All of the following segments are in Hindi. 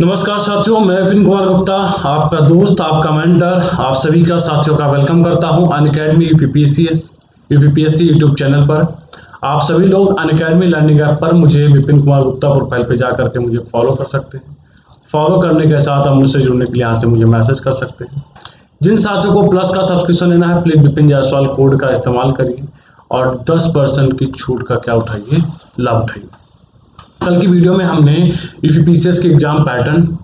नमस्कार साथियों, मैं विपिन कुमार गुप्ता, आपका दोस्त, आपका मेंटर, आप सभी का साथियों का वेलकम करता हूं अनअकैडमी यूपीपीएससी यूट्यूब चैनल पर। आप सभी लोग अनअकैडमी लर्निंग ऐप पर मुझे विपिन कुमार गुप्ता प्रोफाइल पे जा करके मुझे फॉलो कर सकते हैं। फॉलो करने के साथ आप मुझसे जुड़ने के लिए यहाँ से मुझे मैसेज कर सकते हैं। जिन साथियों को प्लस का सब्सक्रिप्शन लेना है, प्लीज विपिन जायसवाल कोड का इस्तेमाल करिए और 10% की छूट का क्या उठाइए, लाभ उठाइए। कल की वीडियो में हमने यूपीपीसीएस के एग्जाम पैटर्न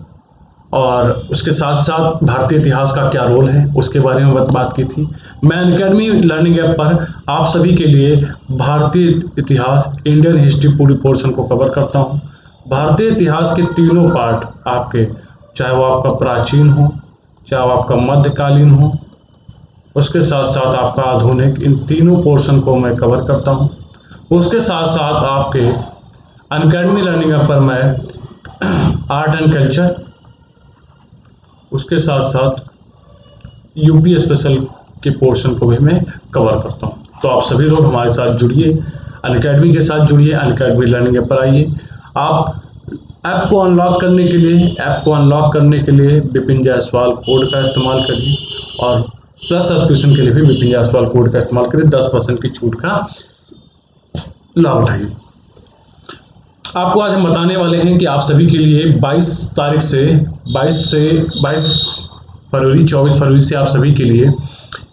और उसके साथ साथ भारतीय इतिहास का क्या रोल है उसके बारे में बात की थी। मैं अनअकैडमी लर्निंग ऐप पर आप सभी के लिए भारतीय इतिहास, इंडियन हिस्ट्री पूरी पोर्शन को कवर करता हूं। भारतीय इतिहास के तीनों पार्ट आपके, चाहे वो आपका प्राचीन हो, चाहे वो आपका मध्यकालीन हो, उसके साथ साथ आपका आधुनिक, इन तीनों पोर्शन को मैं कवर करता हूं। उसके साथ साथ आपके अनअकैडमी लर्निंग ऐप पर मैं आर्ट एंड कल्चर, उसके साथ साथ यूपी स्पेशल के पोर्शन को भी मैं कवर करता हूं। तो आप सभी लोग हमारे साथ जुड़िए, अनअकैडमी के साथ जुड़िए, अनअकैडमी लर्निंग ऐप पर आइए। आप ऐप को अनलॉक करने के लिए विपिन जायसवाल कोड का इस्तेमाल करिए और प्लस सब्सक्रिप्शन के लिए भी विपिन जायसवाल कोड का इस्तेमाल करिए। 10% की छूट का लाभ उठाइए। आपको आज हम बताने वाले हैं कि आप सभी के लिए 22 फरवरी 24 फरवरी से आप सभी के लिए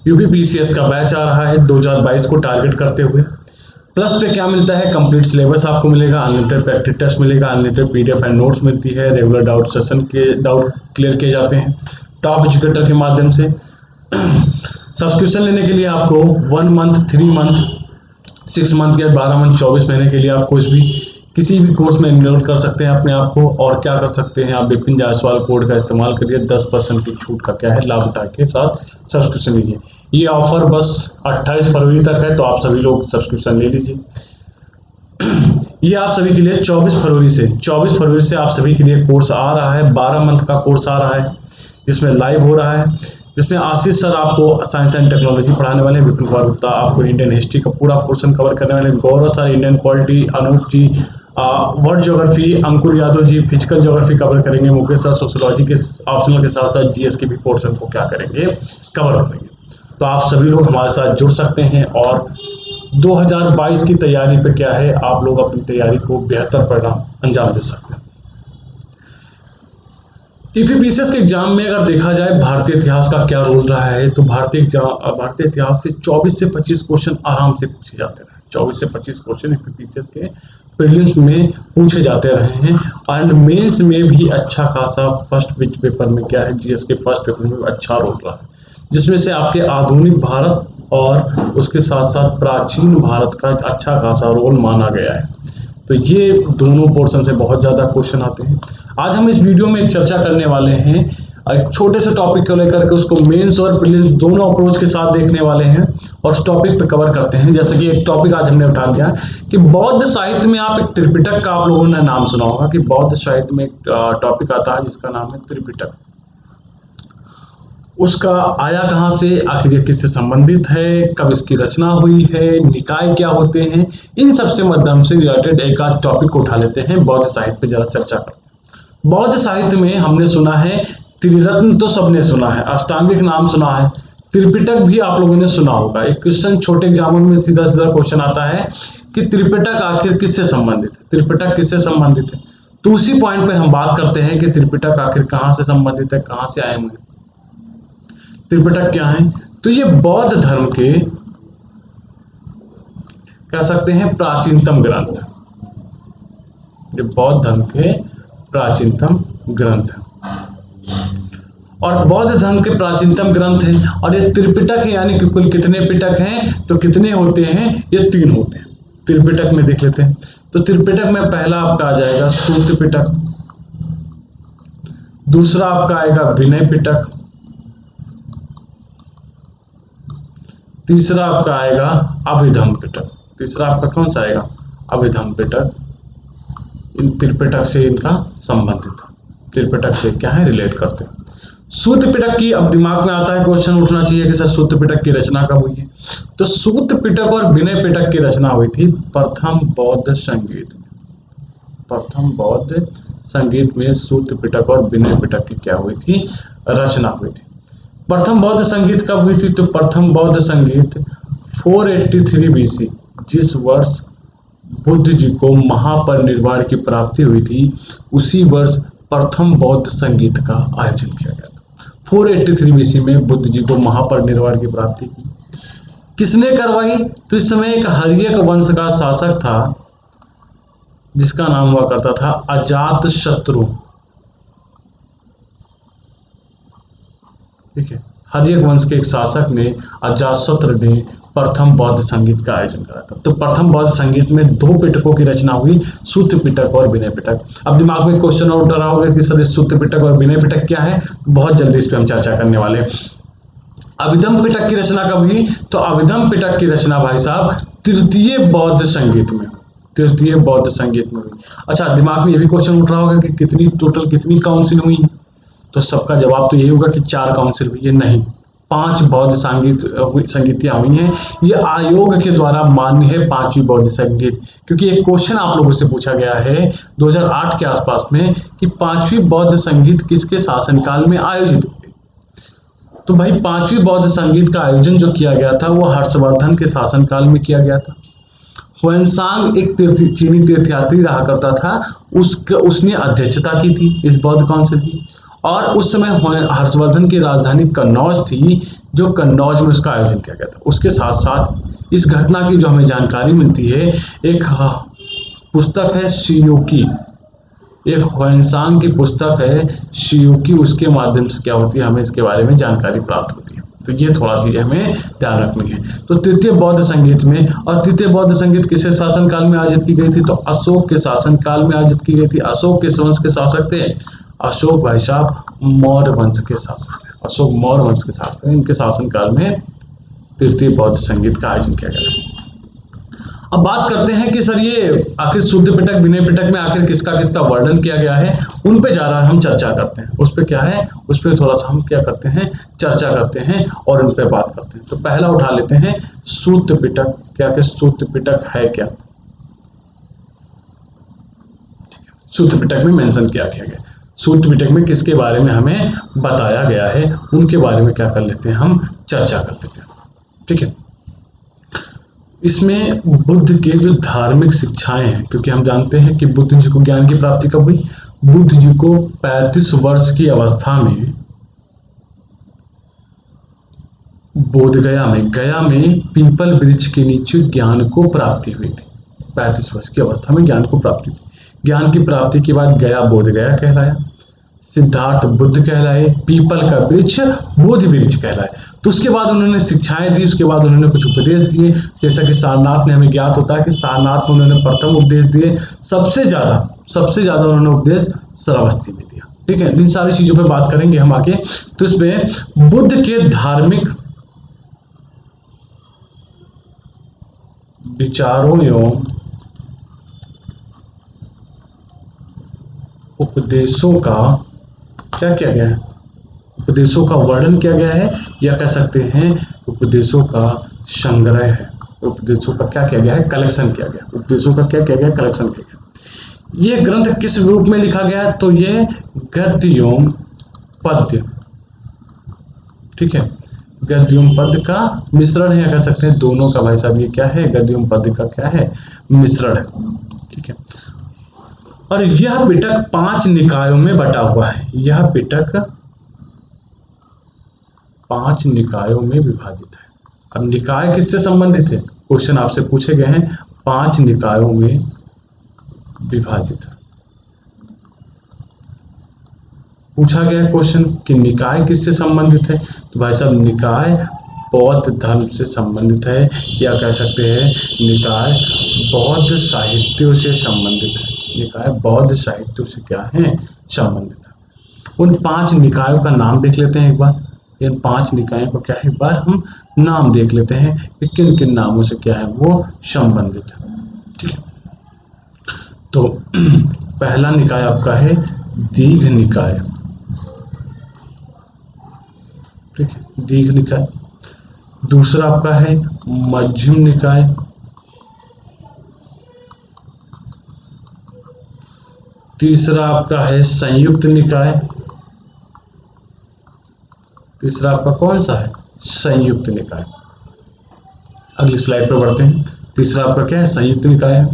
यूपीपीसीएस का बैच आ रहा है 2022 को टारगेट करते हुए। प्लस पे क्या मिलता है, कंप्लीट सिलेबस आपको मिलेगा, अनलिमिटेड प्रैक्टिस टेस्ट मिलेगा, अनलिमिटेड पीडीएफ एंड नोट्स मिलती है, रेगुलर डाउट सेशन के डाउट क्लियर किए जाते हैं टॉप एजुकेटर के माध्यम से। सब्सक्रिप्शन लेने के लिए आपको 1 मंथ, 3 मंथ, 6 मंथ या 12 मंथ, 24 महीने के लिए आप किसी भी कोर्स में एनरोल कर सकते हैं अपने आप को। और क्या कर सकते हैं, आप विपिन जायसवाल कोड का इस्तेमाल करिए, 10% की छूट का क्या है लाभ उठा के साथ सब्सक्रिप्शन लीजिए। ये ऑफर बस 28 फरवरी तक है, तो आप सभी लोग सब्सक्रिप्शन ले लीजिए। ये आप सभी के लिए 24 फरवरी से आप सभी के लिए कोर्स आ रहा है, 12 मंथ का कोर्स आ रहा है, जिसमें लाइव हो रहा है, जिसमें आशीष सर आपको साइंस एंड टेक्नोलॉजी पढ़ाने वाले हैं, विपिन कुमार गुप्ता आपको इंडियन हिस्ट्री का पूरा पोर्शन कवर करने वाले, गौरव सर इंडियन पॉलिटी, अनूप जी वर्ल्ड ज्योग्राफी, अंकुर Yadav ji physical geography cover करेंगे, मुकेश सर सोशियोलॉजी के ऑप्शनल के साथ साथ जीएस के भी पोर्शन को क्या करेंगे, कवर करेंगे। तो आप सभी लोग हमारे साथ जुड़ सकते हैं और 2022 की तैयारी पे क्या है, आप लोग अपनी तैयारी को बेहतर परिणाम अंजाम दे सकते हैं। यूपीपीसीएस के एग्जाम में अगर देखा जाए भारतीय इतिहास का क्या रोल रहा है, तो भारतीय इतिहास से 24 से 25 क्वेश्चन आराम से पूछे जाते रहे। 24 से 25 क्वेश्चन यूपीपीसीएस के प्रीलिम्स में पूछे जाते रहे हैं और मेंस में भी अच्छा खासा फर्स्ट पेपर में क्या है, जीएस के फर्स्ट पेपर में अच्छा रोल रहा है, जिसमें से आपके आधुनिक भारत और उसके साथ साथ प्राचीन भारत का अच्छा खासा रोल माना गया है। तो ये दोनों पोर्शन से बहुत ज़्यादा क्वेश्चन आते हैं। आज हम इस वीडियो में चर्चा करने वाले हैं एक छोटे से टॉपिक को लेकर के, उसको मेंस और प्रीलिम्स दोनों अप्रोच के साथ देखने वाले हैं और उस टॉपिक पे कवर करते हैं। जैसे कि एक टॉपिक आज हमने उठा लिया कि बौद्ध साहित्य में आप एक त्रिपिटक का आप लोगों ने नाम सुना होगा कि बौद्ध साहित्य में एक टॉपिक आता है जिसका नाम है त्रिपिटक। उसका आया कहाँ से, आखिर ये किससे संबंधित है, कब इसकी रचना हुई है, निकाय क्या होते हैं, इन सब से माध्यम से रिलेटेड एक आध टॉपिक को उठा लेते हैं, बौद्ध साहित्य पे जरा चर्चा करते हैं। बौद्ध साहित्य में हमने सुना है त्रिरत्न, तो सबने सुना है, अष्टांगिक नाम सुना है, त्रिपिटक भी आप लोगों ने सुना होगा। एक क्वेश्चन छोटे एग्जामों में सीधा सीधा क्वेश्चन आता है कि त्रिपिटक आखिर किससे संबंधित है, त्रिपिटक किससे संबंधित है। तो उसी पॉइंट पे हम बात करते हैं कि त्रिपिटक आखिर कहाँ से संबंधित है, कहाँ से आए हुए हैं, त्रिपिटक क्या है। तो ये बौद्ध धर्म के कह सकते हैं प्राचीनतम ग्रंथ, ये बौद्ध धर्म के प्राचीनतम ग्रंथ है और बौद्ध धर्म के प्राचीनतम ग्रंथ हैं। और ये त्रिपिटक है, यानी कि कुल कितने पिटक हैं, तो कितने होते हैं, ये 3 होते हैं। त्रिपिटक में देख लेते हैं। तो त्रिपिटक में पहला आपका आ जाएगा सूत्र पिटक, दूसरा आपका आएगा विनय पिटक, तीसरा आपका आएगा अभिधम्म पिटक। तीसरा आपका कौन सा आएगा, अभिधम्म पिटक। इन त्रिपिटक से इनका संबंधित है, त्रिपिटक से क्या है, रिलेट करते हैं। सूत्र पिटक की अब दिमाग में आता है क्वेश्चन उठना चाहिए कि सर सूत्र पिटक की रचना कब हुई है। तो सूत्र पिटक और विनय पिटक की रचना हुई थी प्रथम बौद्ध संगीत संगीत में सूत्र पिटक और विनय पिटक की क्या हुई थी, रचना हुई थी। प्रथम बौद्ध संगीत कब हुई थी, तो प्रथम बौद्ध संगीत 483 BC, जिस वर्ष बुद्ध जी को महापरिनिर्वाण की प्राप्ति हुई थी, उसी वर्ष प्रथम बौद्ध संगीत का आयोजन किया गया था। 483 BC में बुद्ध जी को महापरिनिर्वाण की प्राप्ति की किसने करवाई, तो इस समय एक हर्यक वंश का शासक था जिसका नाम हुआ करता था अजात शत्रु। ठीक है, हर्यक वंश के एक शासक ने, अजातशत्रु ने प्रथम बौद्ध संगीत का आयोजन करा था। तो प्रथम बौद्ध संगीत में 2 पिटकों की रचना हुई, सूत्र पिटक और विनय पिटक। अब दिमाग में क्वेश्चन उठ रहा होगा कि सर सूत्र पिटक और विनय पिटक क्या है, बहुत जल्दी इस पर हम चर्चा करने वाले हैं। अभिधम पिटक की रचना कब हुई, तो अभिधम पिटक की रचना भाई साहब तृतीय बौद्ध संगीत में, तृतीय बौद्ध संगीत में हुई। अच्छा, दिमाग में ये भी क्वेश्चन उठ रहा होगा कि कितनी काउंसिल हुई, तो सबका जवाब तो यही होगा कि 4 काउंसिल हुई है। नहीं, 5 बौद्ध संगीतियां हुई हैं। ये आयोग के द्वारा मान्य है 5वीं बौद्ध संगीत, क्योंकि एक क्वेश्चन आप लोगों से पूछा गया है 2008 के आसपास में कि 5वीं बौद्ध संगीत किसके शासनकाल में आयोजित हुई। तो भाई 5वीं बौद्ध संगीत का आयोजन जो किया गया था वो हर्षवर्धन के शासनकाल में किया गया था। हुएनसांग एक चीनी तीर्थयात्री रहा करता था, उसने अध्यक्षता की थी इस बौद्ध काउंसिल की, और उस समय हर्षवर्धन की राजधानी कन्नौज थी, जो कन्नौज में उसका आयोजन किया गया था। उसके साथ साथ इस घटना की जो हमें जानकारी मिलती है, एक पुस्तक है शियोकी, एक हुएनसांग की पुस्तक है शियोकी, उसके माध्यम से क्या होती है, हमें इसके बारे में जानकारी प्राप्त होती है। तो ये थोड़ा चीजें हमें ध्यान रखनी है। तो तृतीय बौद्ध संगीत में, और तृतीय बौद्ध संगीत किसके शासनकाल में आयोजित की गई थी, तो अशोक के शासनकाल में आयोजित की गई थी। अशोक किस वंश के शासक थे, अशोक भाई साहब मौर्य वंश के शासक हैं। अशोक मौर्य वंश के शासक हैं, इनके शासनकाल में तृतीय बौद्ध संगीत का आयोजन किया गया था। अब बात करते हैं कि सर ये आखिर शुद्ध पिटक विनय पिटक में आखिर किसका किसका वर्णन किया गया है, उन पे ज़्यादा हम चर्चा करते हैं। उस पे क्या है, उस पे थोड़ा सा हम क्या करते हैं, चर्चा करते हैं और उन पे बात करते हैं। तो पहला उठा लेते हैं सूत्र पिटक। क्या कि सूत्र पिटक है क्या, सूत्र पिटक में मेंशन किया गया, सूत्र पिटक में किसके बारे में हमें बताया गया है, उनके बारे में क्या कर लेते हैं, हम चर्चा कर लेते हैं। ठीक है, इसमें बुद्ध के जो धार्मिक शिक्षाएं हैं, क्योंकि हम जानते हैं कि बुद्ध जी को ज्ञान की प्राप्ति कब हुई, बुद्ध जी को 35 वर्ष की अवस्था में बोधगया में पीपल वृक्ष के नीचे ज्ञान को प्राप्ति हुई थी। 35 वर्ष की अवस्था में ज्ञान को प्राप्ति हुई। ज्ञान की प्राप्ति के बाद गया बोधगया कहलाया, सिद्धार्थ बुद्ध कहलाए, पीपल का वृक्ष बोधि वृक्ष कहलाए। तो उसके बाद उन्होंने शिक्षाएं दी, उसके बाद उन्होंने कुछ उपदेश दिए, जैसा कि सारनाथ में हमें ज्ञात होता है कि सारनाथ में उन्होंने प्रथम उपदेश दिए, सबसे ज्यादा उन्होंने उपदेश श्रावस्ती में दिया। ठीक है, इन सारी चीजों पे बात करेंगे हम आगे। तो इसमें बुद्ध के धार्मिक विचारों एवं उपदेशों का क्या किया गया है, उपदेशों का वर्णन किया गया है, या कह सकते हैं उपदेशों का संग्रह है। उपदेशों का क्या किया गया है, कलेक्शन किया गया। उपदेशों का क्या किया गया, कलेक्शन किया गया। ये ग्रंथ किस रूप में लिखा गया है, तो ये गद्य एवं पद्य, ठीक है, गद्य एवं पद्य का मिश्रण है, या कह सकते हैं दोनों का। भाई साहब ये क्या है, गद्य एवं पद्य का क्या है, मिश्रण है। ठीक है, और यह पिटक 5 निकायों में बटा हुआ है। यह पिटक 5 निकायों में विभाजित है। अब निकाय किससे संबंधित है, क्वेश्चन आपसे पूछे गए हैं, 5 निकायों में विभाजित है। पूछा गया क्वेश्चन कि निकाय किससे संबंधित है, तो भाई साहब निकाय बौद्ध धर्म से संबंधित है, या कह सकते हैं निकाय बौद्ध साहित्यों से संबंधित है। निकाय बौद्ध साहित्यों से क्या है, संबंधित है। उन 5 निकायों का नाम देख लेते हैं एक बार। इन 5 निकायों को क्या है, एक बार हम नाम देख लेते हैं कि किन किन नामों से क्या है वो संबंधित है। ठीक है, तो पहला निकाय आपका है दीघ निकाय। ठीक है, दीघ निकाय। दूसरा आपका है मध्यम निकाय। तीसरा आपका है संयुक्त निकाय। तीसरा आपका कौन सा है? संयुक्त निकाय। अगली स्लाइड पर बढ़ते हैं। तीसरा आपका क्या है? संयुक्त निकाय है।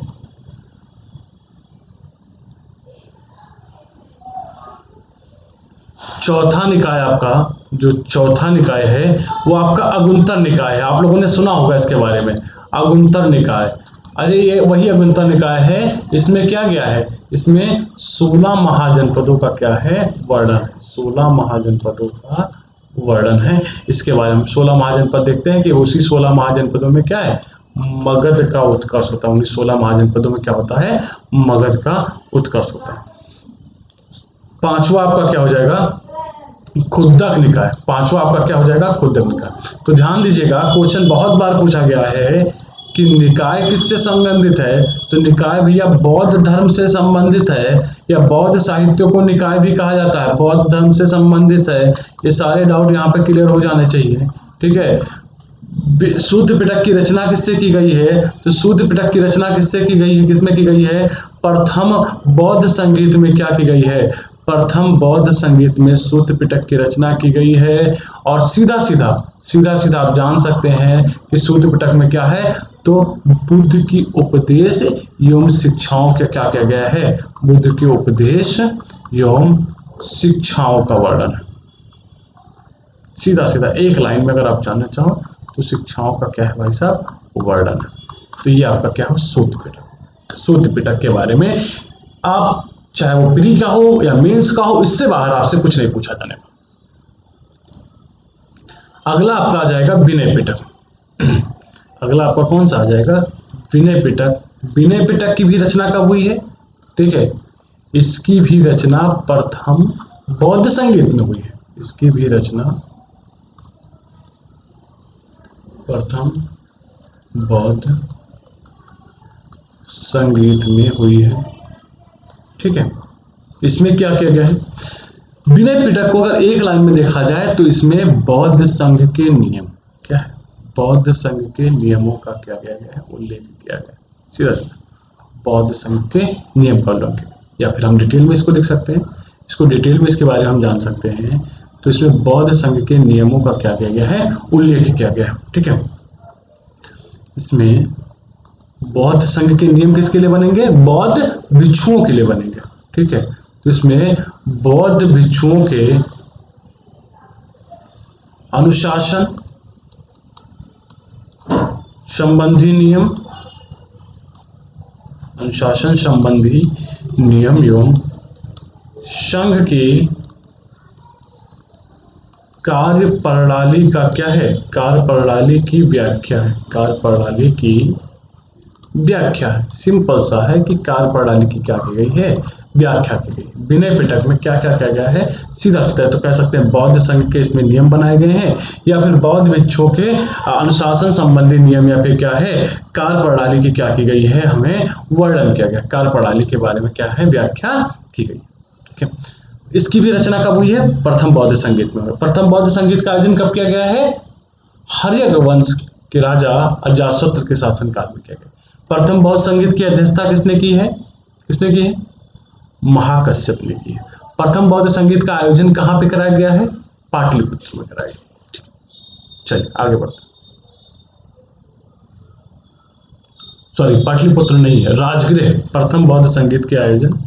चौथा निकाय आपका, जो चौथा निकाय है वो आपका अगुंतर निकाय है। आप लोगों ने सुना होगा इसके बारे में, अगुंतर निकाय। अरे ये वही अगुंतर निकाय है। इसमें क्या गया है? इसमें 16 महाजनपदों का क्या है? वर्णन है। 16 महाजनपदों का वर्णन है। इसके बारे में 16 महाजनपद देखते हैं कि उसी 16 महाजनपदों में क्या है? मगध का उत्कर्ष होता है। उन्हीं 16 महाजनपदों में क्या होता है? मगध का उत्कर्ष होता है। पांचवा आपका क्या हो जाएगा? खुद्दक निकाय। पांचवा आपका क्या हो जाएगा? खुद्दक निकाय। तो ध्यान दीजिएगा, क्वेश्चन बहुत बार पूछा गया है कि निकाय किससे संबंधित है? तो निकाय भैया बौद्ध धर्म से संबंधित है, या बौद्ध साहित्य को निकाय भी कहा जाता है, बौद्ध धर्म से संबंधित है। ये सारे डाउट यहाँ पे क्लियर हो जाने चाहिए। ठीक है। सूत्र पिटक की रचना किससे की गई है? तो सूत्र पिटक की रचना किससे की गई है? किसमें की गई है? प्रथम बौद्ध संगीत में क्या की गई है? प्रथम बौद्ध संगीत में सूत्र पिटक की रचना की गई है। और सीधा सीधा आप जान सकते हैं कि सूत्र पिटक में क्या है? तो बुद्ध की उपदेश एवं शिक्षाओं का क्या किया गया है? बुद्ध के उपदेश एवं शिक्षाओं का वर्णन है। सीधा एक लाइन में अगर आप जानना चाहो तो शिक्षाओं का क्या है भाई साहब? वर्णन है। तो ये आपका क्या हो? सूत्र पिटक। सूत्र पिटक के बारे में आप चाहे वो प्री का हो या मेंस का हो, इससे बाहर आपसे कुछ नहीं पूछा जाने वाला। अगला आपका आ जाएगा विनय पिटक। अगला आपका कौन सा आ जाएगा? विनय पिटक। विनय पिटक की भी रचना कब हुई है? ठीक है, इसकी भी रचना प्रथम बौद्ध संगीत में हुई है। इसकी भी रचना प्रथम बौद्ध संगीत में हुई है। ठीक है। इसमें क्या किया गया है? विनय पिटक को अगर एक लाइन में देखा जाए तो इसमें बौद्ध संघ के नियम क्या है? बौद्ध संघ के नियमों का क्या किया गया है? उल्लेख किया गया है। सीधा बौद्ध संघ के नियम का उल्लेख, या फिर हम डिटेल में इसको देख सकते हैं। इसको डिटेल में इसके बारे में हम जान सकते हैं। तो इसमें बौद्ध संघ के नियमों का क्या किया गया है? उल्लेख किया गया है। ठीक है। इसमें बौद्ध संघ के नियम किसके लिए बनेंगे? बौद्ध भिक्षुओं के लिए बनेंगे। ठीक है। तो इसमें बौद्ध भिक्षुओं के अनुशासन संबंधी नियम, अनुशासन संबंधी नियम एवं संघ की कार्य प्रणाली का क्या है? कार्य प्रणाली की व्याख्या है। कार्य प्रणाली की व्याख्या है। सिंपल सा है कि कार्य प्रणाली की क्या की गई है? व्याख्या की गई। विनय पिटक में क्या क्या किया गया है? सीधा तो कह सकते हैं बौद्ध संघ के इसमें नियम बनाए गए हैं, या फिर बौद्ध भिक्षुओं के अनुशासन संबंधी नियम, या फिर क्या है? कार्य प्रणाली की क्या की गई है? हमें वर्णन किया गया। कार्य प्रणाली के बारे में क्या है? व्याख्या की गई। ठीक है। इसकी भी रचना कब हुई है? प्रथम बौद्ध संगीत में। प्रथम बौद्ध संगीत का आयोजन कब किया गया है? हर्यक वंश के राजा अजातशत्रु के शासनकाल में किया गया। प्रथम बौद्ध संगीत की अध्यक्षता किसने की है? किसने की है? महाकश्यप ने की है। प्रथम बौद्ध संगीत का आयोजन कहां पे कराया गया है? पाटलिपुत्र में कराया गया। चलिए आगे बढ़ते। सॉरी, पाटलिपुत्र नहीं है, राजगृह। प्रथम बौद्ध संगीत के आयोजन,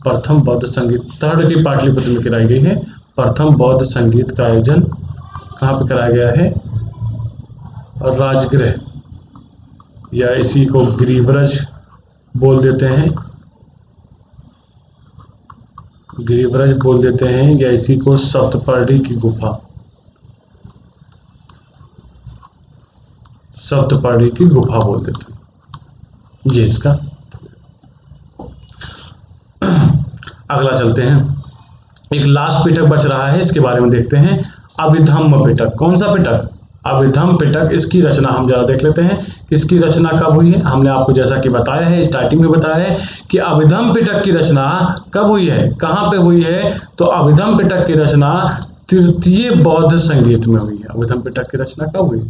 प्रथम बौद्ध संगीत थर्ड की पाटलिपुत्र में कराई गई है। प्रथम बौद्ध संगीत का आयोजन कहां पे कराया गया है? राजगृह, या इसी को गिरिव्रज बोल देते हैं, गिरिव्रज बोल देते हैं, या इसी को सप्तपर्णी की गुफा, सप्तपर्णी की गुफा बोल देते हैं। ये इसका। अगला चलते हैं। एक लास्ट पिटक बच रहा है, इसके बारे में देखते हैं। अभिधम्म पिटक। कौन सा पिटक? अभिधम्म पिटक। इसकी रचना हम जरा देख लेते हैं कि इसकी रचना कब हुई है। हमने आपको जैसा कि बताया है, स्टार्टिंग में बताया है कि अभिधम्म पिटक की रचना कब हुई है, कहां पे हुई है? तो अभिधम्म पिटक की रचना तृतीय बौद्ध संगीत में हुई है। अभिधम्म पिटक की रचना कब हुई?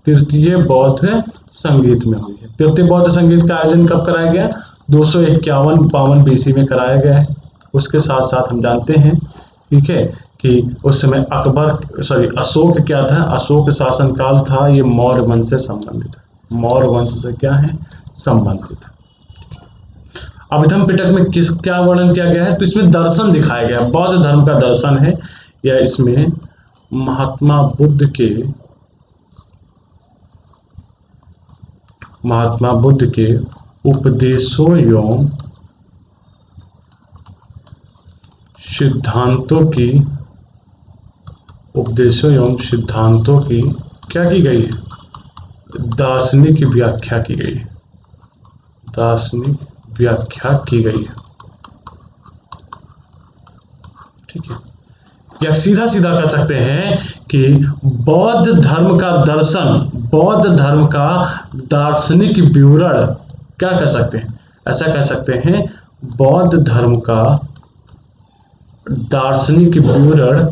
तृतीय बौद्ध संगीत में हुई है। तृतीय बौद्ध संगीत का आयोजन कब कराया गया? 251-52 BC में कराया गया है। उसके साथ साथ हम जानते हैं, ठीक है, कि उस समय अशोक क्या था, अशोक शासनकाल था, ये मौर्य वंश से संबंधित है, मौर्य वंश से क्या है, संबंधित है। अभिधम पिटक में क्या वर्णन किया गया है, तो इसमें दर्शन दिखाया गया है, बौद्ध धर्म का दर्शन है, या इसमें महात्मा बुद्ध के उपदेशों एवं सिद्धांतों की क्या की गई है, दार्शनिक व्याख्या की गई है, दार्शनिक व्याख्या की गई है। ठीक है, या सीधा सीधा कह सकते हैं कि बौद्ध धर्म का दर्शन, बौद्ध धर्म का दार्शनिक विवरण, क्या कह सकते हैं, ऐसा कह सकते हैं, बौद्ध धर्म का दार्शनिक विवरण,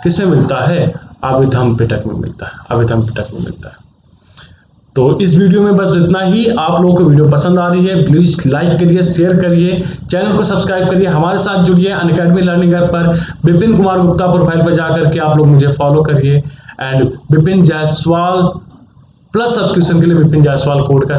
किसे मिलता है, अभिधम पिटक में मिलता है, अभिधम पिटक में मिलता है। तो इस वीडियो में बस इतना ही। आप लोगों को वीडियो पसंद आ रही है, प्लीज लाइक करिए, शेयर करिए, चैनल को सब्सक्राइब करिए, हमारे साथ जुड़िए अनअकैडमी लर्निंग ऐप पर। विपिन कुमार गुप्ता प्रोफाइल पर जाकर के आप लोग मुझे फॉलो करिए, and Vipin Jaiswal plus subscription के लिए विपिन जायसवाल कोड का